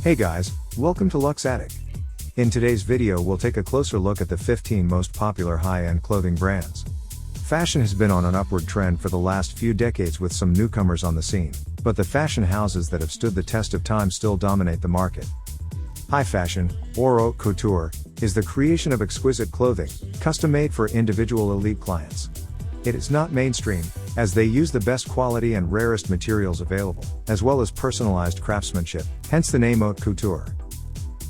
Hey guys, welcome to Luxe Attic. In today's video we'll take a closer look at the 15 most popular high-end clothing brands. Fashion has been on an upward trend for the last few decades with some newcomers on the scene, but the fashion houses that have stood the test of time still dominate the market. High fashion, or haute couture, is the creation of exquisite clothing, custom-made for individual elite clients. It is not mainstream, as they use the best quality and rarest materials available, as well as personalized craftsmanship, hence the name haute couture.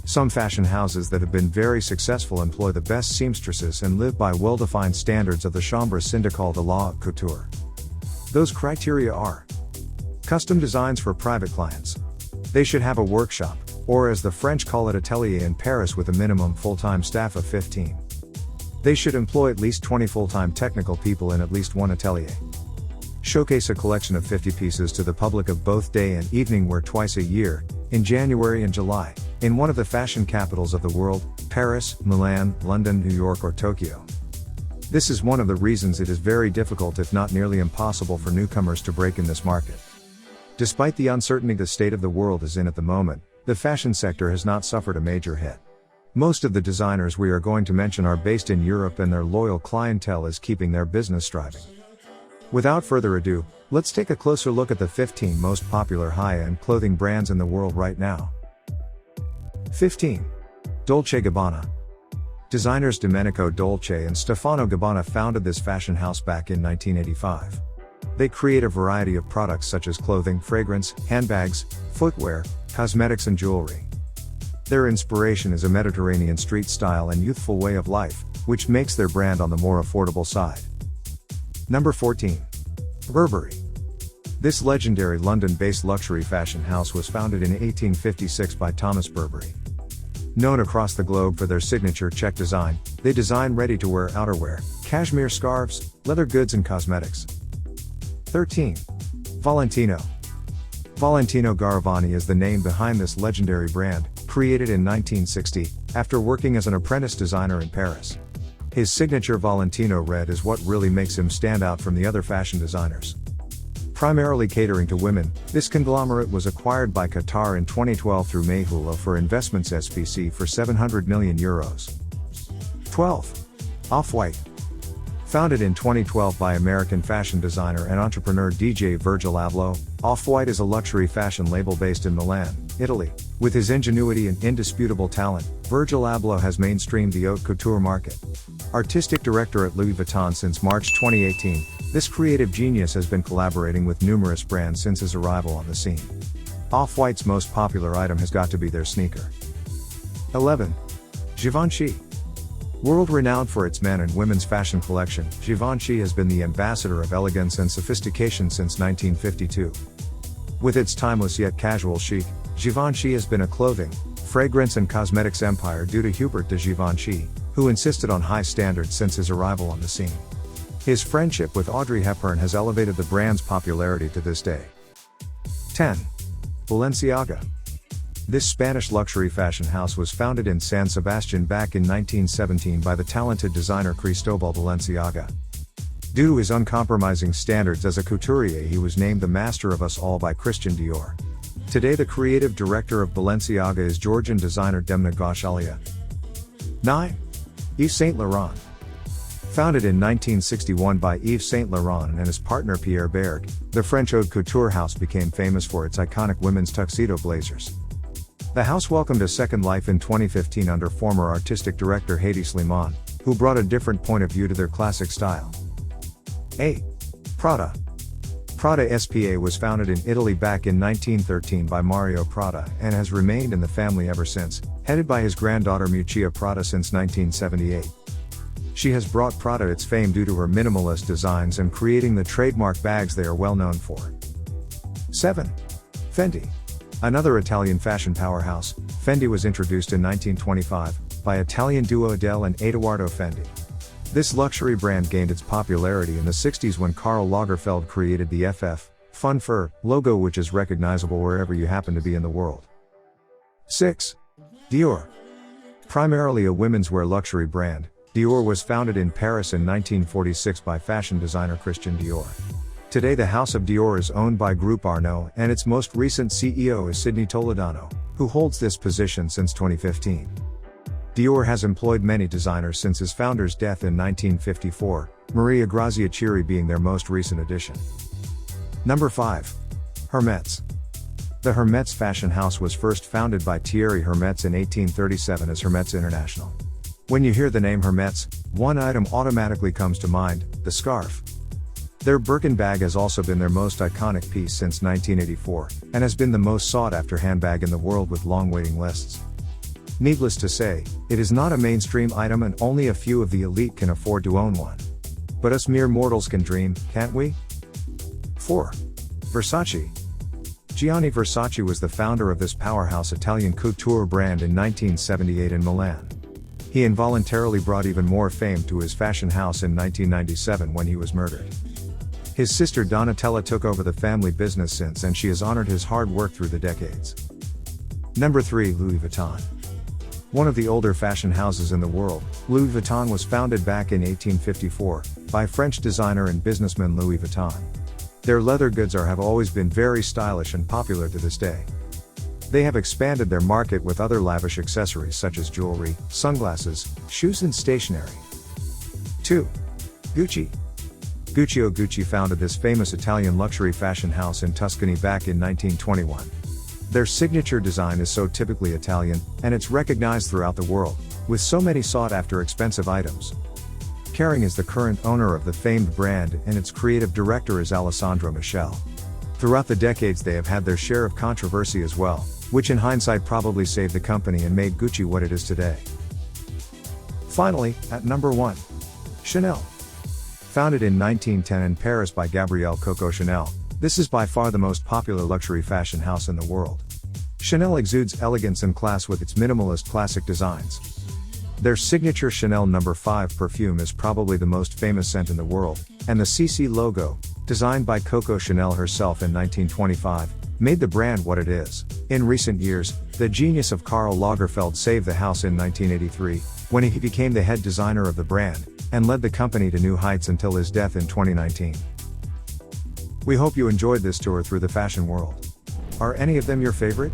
Some fashion houses that have been very successful employ the best seamstresses and live by well-defined standards of the chambre syndicale de la haute couture. Those criteria are: custom designs for private clients. They should have a workshop, or as the French call it, atelier in Paris with a minimum full-time staff of 15. They should employ at least 20 full-time technical people in at least one atelier. Showcase a collection of 50 pieces to the public of both day and evening wear twice a year, in January and July, in one of the fashion capitals of the world, Paris, Milan, London, New York or Tokyo. This is one of the reasons it is very difficult, if not nearly impossible, for newcomers to break in this market. Despite the uncertainty the state of the world is in at the moment, the fashion sector has not suffered a major hit. Most of the designers we are going to mention are based in Europe and their loyal clientele is keeping their business thriving. Without further ado, let's take a closer look at the 15 most popular high-end clothing brands in the world right now. 15. Dolce Gabbana. Designers Domenico Dolce and Stefano Gabbana founded this fashion house back in 1985. They create a variety of products such as clothing, fragrance, handbags, footwear, cosmetics and jewelry. Their inspiration is a Mediterranean street style and youthful way of life, which makes their brand on the more affordable side. Number 14. Burberry. This legendary London-based luxury fashion house was founded in 1856 by Thomas Burberry. Known across the globe for their signature check design, they design ready-to-wear outerwear, cashmere scarves, leather goods and cosmetics. 13. Valentino. Valentino Garavani is the name behind this legendary brand, created in 1960, after working as an apprentice designer in Paris. His signature Valentino red is what really makes him stand out from the other fashion designers. Primarily catering to women, this conglomerate was acquired by Qatar in 2012 through Mayhoola for investments SPC for €700 million. 12. Off-White. Founded in 2012 by American fashion designer and entrepreneur DJ Virgil Abloh, Off-White is a luxury fashion label based in Milan, Italy. With his ingenuity and indisputable talent, Virgil Abloh has mainstreamed the haute couture market. Artistic director at Louis Vuitton since March 2018, this creative genius has been collaborating with numerous brands since his arrival on the scene. Off-White's most popular item has got to be their sneaker. 11. Givenchy. World-renowned for its men and women's fashion collection, Givenchy has been the ambassador of elegance and sophistication since 1952. With its timeless yet casual chic, Givenchy has been a clothing, fragrance and cosmetics empire due to Hubert de Givenchy, who insisted on high standards since his arrival on the scene. His friendship with Audrey Hepburn has elevated the brand's popularity to this day. 10. Balenciaga. This Spanish luxury fashion house was founded in San Sebastián back in 1917 by the talented designer Cristobal Balenciaga. Due to his uncompromising standards as a couturier, he was named the master of us all by Christian Dior. Today the creative director of Balenciaga is Georgian designer Demna Goshalia. 9. Yves Saint Laurent. Founded in 1961 by Yves Saint Laurent and his partner Pierre Berg, the French haute couture house became famous for its iconic women's tuxedo blazers. The house welcomed a second life in 2015 under former artistic director Hedi Slimane, who brought a different point of view to their classic style. 8. Prada. Prada S.p.A. was founded in Italy back in 1913 by Mario Prada and has remained in the family ever since, headed by his granddaughter Miuccia Prada since 1978. She has brought Prada its fame due to her minimalist designs and creating the trademark bags they are well known for. 7. Fendi. Another Italian fashion powerhouse, Fendi was introduced in 1925 by Italian duo Adele and Edoardo Fendi. This luxury brand gained its popularity in the 60s when Karl Lagerfeld created the FF, Fun Fur, logo, which is recognizable wherever you happen to be in the world. 6. Dior. Primarily a women's wear luxury brand, Dior was founded in Paris in 1946 by fashion designer Christian Dior. Today the House of Dior is owned by Group Arnault and its most recent CEO is Sidney Toledano, who holds this position since 2015. Dior has employed many designers since his founder's death in 1954, Maria Grazia Chieri being their most recent addition. Number 5. Hermes. The Hermes fashion house was first founded by Thierry Hermes in 1837 as Hermes International. When you hear the name Hermes, one item automatically comes to mind, the scarf. Their Birkin bag has also been their most iconic piece since 1984, and has been the most sought-after handbag in the world with long waiting lists. Needless to say, it is not a mainstream item and only a few of the elite can afford to own one. But us mere mortals can dream, can't we? 4. Versace. Gianni Versace was the founder of this powerhouse Italian couture brand in 1978 in Milan. He involuntarily brought even more fame to his fashion house in 1997 when he was murdered. His sister Donatella took over the family business since, and she has honored his hard work through the decades. Number 3. Louis Vuitton. One of the older fashion houses in the world, Louis Vuitton was founded back in 1854 by French designer and businessman Louis Vuitton. Their leather goods have always been very stylish and popular to this day. They have expanded their market with other lavish accessories such as jewelry, sunglasses, shoes and stationery. 2. Gucci. Gucci founded this famous Italian luxury fashion house in Tuscany back in 1921. Their signature design is so typically Italian, and it's recognized throughout the world, with so many sought-after expensive items. Kering is the current owner of the famed brand and its creative director is Alessandro Michele. Throughout the decades they have had their share of controversy as well, which in hindsight probably saved the company and made Gucci what it is today. Finally, at number 1. Chanel. Founded in 1910 in Paris by Gabrielle Coco Chanel, this is by far the most popular luxury fashion house in the world. Chanel exudes elegance and class with its minimalist classic designs. Their signature Chanel No. 5 perfume is probably the most famous scent in the world, and the CC logo, designed by Coco Chanel herself in 1925, made the brand what it is. In recent years, the genius of Karl Lagerfeld saved the house in 1983, when he became the head designer of the brand, and led the company to new heights until his death in 2019. We hope you enjoyed this tour through the fashion world. Are any of them your favorite?